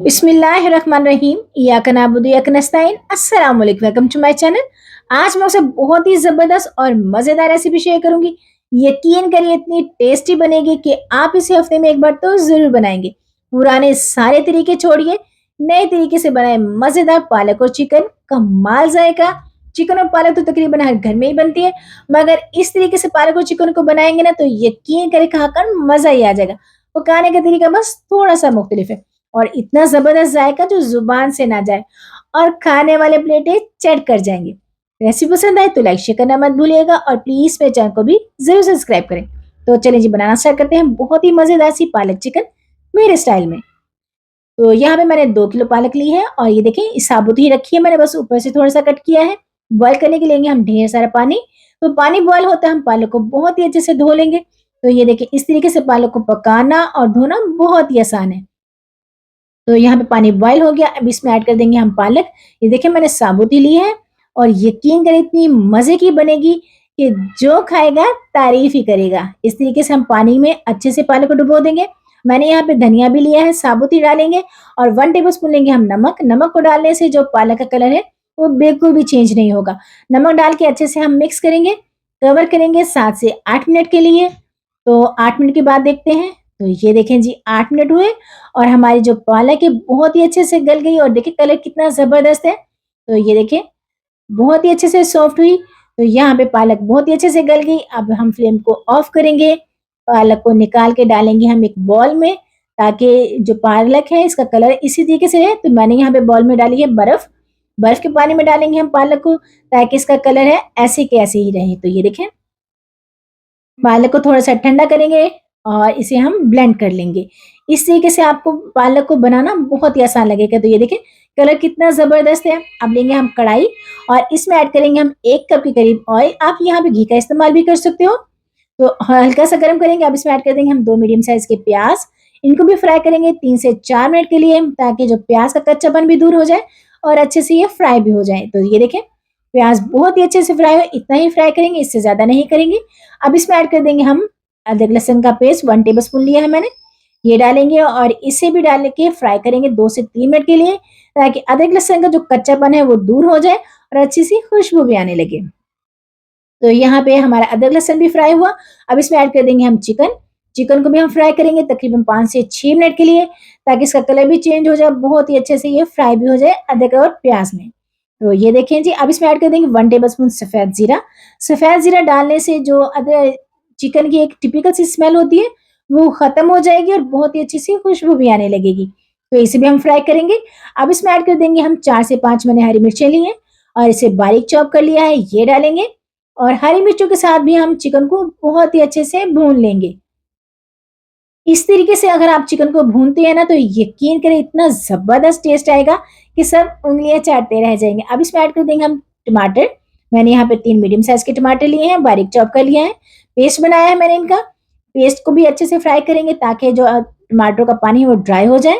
बिस्मिल्लाहिर्रहमानिर्रहीम। इय्याका नअबुदु व इय्याका नस्तईन। अस्सलाम वालेकुम, वेलकम टू माय चैनल। आज मैं आपसे बहुत ही ज़बरदस्त और मज़ेदार रेसिपी शेयर करूँगी। यकीन करिए इतनी टेस्टी बनेगी कि आप इसे हफ्ते में एक बार तो ज़रूर बनाएँगे। पुराने सारे तरीके छोड़िए, नए तरीके से बनाएँ मज़ेदार पालक और चिकन, कमाल जायका। चिकन और पालक तो तकरीबन हर घर में ही बनती है, मगर इस तरीके से पालक और चिकन को बनाएँगे ना तो यकीन करें खाकर मज़ा ही आ जाएगा। पकाने का तरीका बस थोड़ा-सा मुख्तलिफ है। और इतना ज़बरदस्त जायका जो ज़ुबान से ना जाए और खाने वाले प्लेटें चट कर जाएँगे। रेसिपी पसंद आए तो लाइक शेयर करना मत भूलिएगा और प्लीज़ मेरे चैनल को भी ज़रूर सब्सक्राइब करें। तो चलिए जी बनाना स्टार्ट करते हैं बहुत ही मज़ेदार सी पालक चिकन मेरे स्टाइल में। तो यहाँ पे मैंने 2 किलो पालक ली है और ये देखें साबुत ही रखी है मैंने, बस ऊपर से थोड़ा-सा कट किया है। बॉयल करने के लिए लेंगे हम ढेर सारा पानी। तो पानी बॉयल होता है हम पालक को बहुत ही अच्छे से धो लेंगे। तो ये देखिए इस तरीके से पालक को पकाना और धोना बहुत ही आसान है। तो यहाँ पे पानी बॉयल हो गया, अब इसमें ऐड कर देंगे हम पालक। ये देखिए मैंने साबुत ही ली है और यकीन करें इतनी मज़े की बनेगी कि जो खाएगा तारीफ़ ही करेगा। इस तरीके से हम पानी में अच्छे से पालक को डुबो देंगे। मैंने यहाँ पे धनिया भी लिया है, साबुत ही डालेंगे और 1 टेबलस्पून लेंगे हम नमक। नमक को डालने से जो पालक का कलर है, वो बिल्कुल भी चेंज नहीं होगा। नमक डाल के अच्छे से हम मिक्स करेंगे, कवर करेंगे 7 से 8 मिनट के लिए। तो 8 मिनट के बाद देखते हैं, तो ये देखें जी 8 मिनट हुए और हमारी जो पालक है बहुत ही अच्छे से गल गई और देखिए कलर कितना ज़बरदस्त है। तो ये देखिए बहुत ही अच्छे से सॉफ्ट हुई। तो यहाँ पे पालक बहुत ही अच्छे से गल गई। अब हम फ्लेम को ऑफ करेंगे, पालक को निकाल के डालेंगे हम एक बॉल में, ताकि जो पालक है इसका कलर इसी तरीके से है। तो मैंने यहाँ पे बॉल में डाली है बर्फ़। बर्फ़ के पानी में डालेंगे हम पालक को, ताकि इसका कलर है ऐसे के ऐसे ही रहे। तो ये देखें पालक को थोड़ा-सा ठंडा करेंगे और इसे हम ब्लेंड कर लेंगे। इस तरीके से आपको पालक को बनाना बहुत ही आसान लगेगा। तो ये देखिए कलर कितना ज़बरदस्त है। अब लेंगे हम कढ़ाई और इसमें ऐड करेंगे हम 1 कप के करीब ऑयल। आप यहाँ पे घी का इस्तेमाल भी कर सकते हो। तो हल्का-सा गरम करेंगे। अब इसमें ऐड कर देंगे हम 2 मीडियम साइज़ के प्याज़। इनको भी फ्राई करेंगे 3 से 4 मिनट के लिए, ताकि जो प्याज़ का कच्चापन भी दूर हो जाए और अच्छे से ये फ्राई भी हो जाए। तो ये देखें प्याज़ बहुत ही अच्छे से फ्राई हो, इतना ही फ्राई करेंगे, इससे ज़्यादा नहीं करेंगे। अब इसमें ऐड कर देंगे हम अदरक लहसुन का पेस्ट, 1 टेबलस्पून लिया है मैंने, ये डालेंगे और इसे भी डाल के फ्राई करेंगे 2 से 3 मिनट के लिए, ताकि अदरक लहसुन का जो कच्चापन है वो दूर हो जाए और अच्छी सी खुशबू भी आने लगे। तो यहाँ पे हमारा अदरक लहसुन भी फ्राई हुआ। अब इसमें ऐड कर देंगे हम चिकन। चिकन को भी हम फ्राई करेंगे तकरीबन 5 से 6 मिनट के लिए, ताकि इसका कलर भी चेंज हो जाए, बहुत ही अच्छे से ये फ्राई भी हो जाए अदरक और प्याज़ में। तो ये देखें जी अब इसमें ऐड कर देंगे 1 टेबलस्पून सफ़ेद ज़ीरा। सफ़ेद ज़ीरा डालने से जो चिकन की एक टिपिकल सी स्मेल होती है, वो ख़त्म हो जाएगी और बहुत ही अच्छी सी खुशबू भी आने लगेगी। तो इसे भी हम फ्राई करेंगे। अब इसमें ऐड कर देंगे हम 4 से 5 मैंने हरी मिर्चें ली हैं और इसे बारीक चॉप कर लिया है, ये डालेंगे और हरी मिर्चों के साथ भी हम चिकन को बहुत ही अच्छे से भून लेंगे। इस तरीके से अगर आप चिकन को भूनते हैं ना तो यकीन करें इतना ज़बरदस्त टेस्ट आएगा कि सब उँगलियाँ चाटते रह जाएँगे। अब इसमें ऐड कर देंगे हम टमाटर। मैंने यहाँ पे 3 मीडियम साइज़ के टमाटर लिए हैं, बारीक चॉप कर लिया है। पेस्ट बनाया है मैंने इनका। पेस्ट को भी अच्छे से फ्राई करेंगे, ताकि जो टमाटरों का पानी है वो ड्राई हो जाए।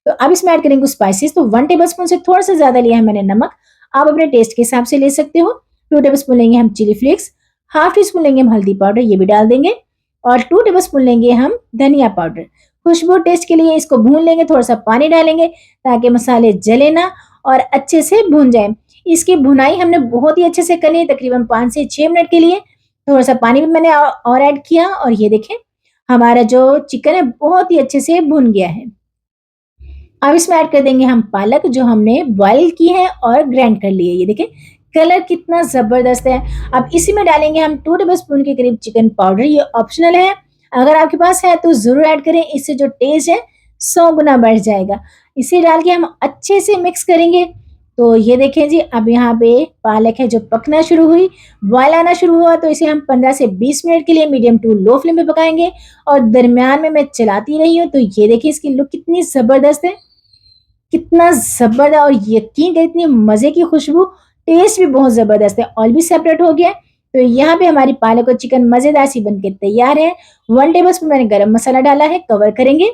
तो अब इसमें ऐड करेंगे स्पाइसेस। तो 1 टेबलस्पून से थोड़ा-सा ज़्यादा लिया है मैंने नमक। आप अपने टेस्ट के हिसाब से ले सकते हो। 2 टेबलस्पून लेंगे हम chilli flakes, half teaspoon लेंगे हम हल्दी पाउडर, ये भी डाल देंगे और 2 टेबलस्पून लेंगे हम धनिया पाउडर। खुशबू टेस्ट के लिए इसको भून लेंगे, थोड़ा-सा पानी डालेंगे ताकि मसाले जले ना और अच्छे से भून जाएँ। इसकी भुनाई हमने बहुत ही अच्छे से करनी है, तकरीबन 5 से 6 मिनट के लिए। थोड़ा-सा पानी भी मैंने और ऐड किया और ये देखें हमारा जो चिकन है बहुत ही अच्छे से भुन गया है। अब इसमें ऐड कर देंगे हम पालक जो हमने बॉयल की है और ग्राइंड कर ली है। ये देखें कलर कितना ज़बरदस्त है। अब इसी में डालेंगे हम 2 टेबलस्पून के करीब चिकन पाउडर, ये ऑप्शनल है। अगर आपके पास है तो ज़रूर ऐड करें, इससे जो टेस्ट है 100 गुना बढ़ जाएगा। इसे डाल के हम अच्छे से मिक्स करेंगे। तो ये देखें जी अब यहाँ पे पालक है जो पकना शुरू हुई, बॉयल आना शुरू हुआ, तो इसे हम 15 से 20 मिनट के लिए मीडियम टू लो फ्लेम पे पकाएँगे और दरमियान में मैं चलाती रही हूँ। तो ये देखिए इसकी लुक कितनी ज़बरदस्त है। कितना ज़बरदस्त और यकीन करें इतनी मज़े की खुशबू, टेस्ट भी बहुत ज़बरदस्त है। ऑयल भी सेपरेट हो गया है। तो यहाँ पे हमारी पालक और चिकन मज़ेदार सी बनके तैयार है। 1 टेबलस्पून मैंने गरम मसाला डाला है, कवर करेंगे।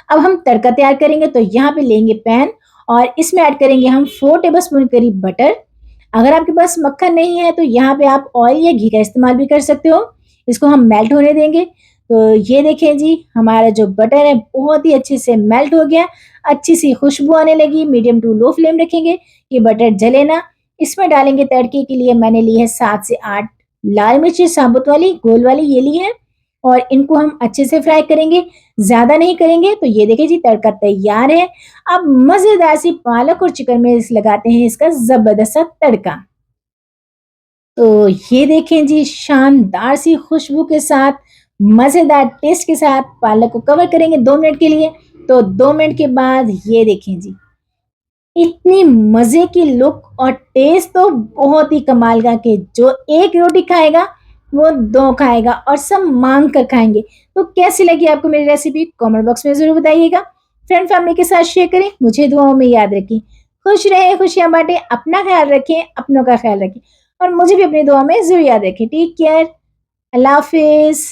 अब हम तड़का तैयार करेंगे। तो यहाँ पे लेंगे पैन और इसमें ऐड करेंगे हम 4 टेबलस्पून करीब बटर। अगर आपके पास मक्खन नहीं है तो यहाँ पे आप ऑयल या घी का इस्तेमाल भी कर सकते हो। इसको हम मेल्ट होने देंगे। तो ये देखें जी, हमारा जो बटर है बहुत ही अच्छे से मेल्ट हो गया, अच्छी सी खुशबू आने लगी। मीडियम टू लो फ्लेम रखेंगे कि बटर जले ना। इसमें डालेंगे तड़के के लिए, मैंने ली है 7 से 8 लाल मिर्ची साबुत वाली, गोल वाली ये ली है और इनको हम अच्छे से फ्राई करेंगे, ज़्यादा नहीं करेंगे। तो ये देखिए जी तड़का तैयार है। अब मज़ेदार सी पालक और चिकन में इस लगाते हैं इसका ज़बरदस्त सा तड़का। तो ये देखें जी शानदार सी खुशबू के साथ, मज़ेदार टेस्ट के साथ पालक को कवर करेंगे 2 मिनट के लिए। तो 2 मिनट के बाद ये देखें जी, इतनी मज़े की लुक और टेस्ट तो बहुत ही कमाल का कि जो एक रोटी खाएगा, वो 2 खाएगा और सब माँग कर खाएँगे। तो कैसी लगी आपको मेरी रेसिपी? कमेंट बॉक्स में ज़रूर बताइएगा। फ्रेंड फैमिली के साथ शेयर करें, मुझे दुआओं में याद रखें। खुश रहें, खुशियाँ बाँटें, अपना ख़्याल रखें, अपनों का ख़्याल रखें और मुझे भी अपनी दुआ में ज़रूर याद रखें। टेक केयर, अल्लाह हाफ़िज़।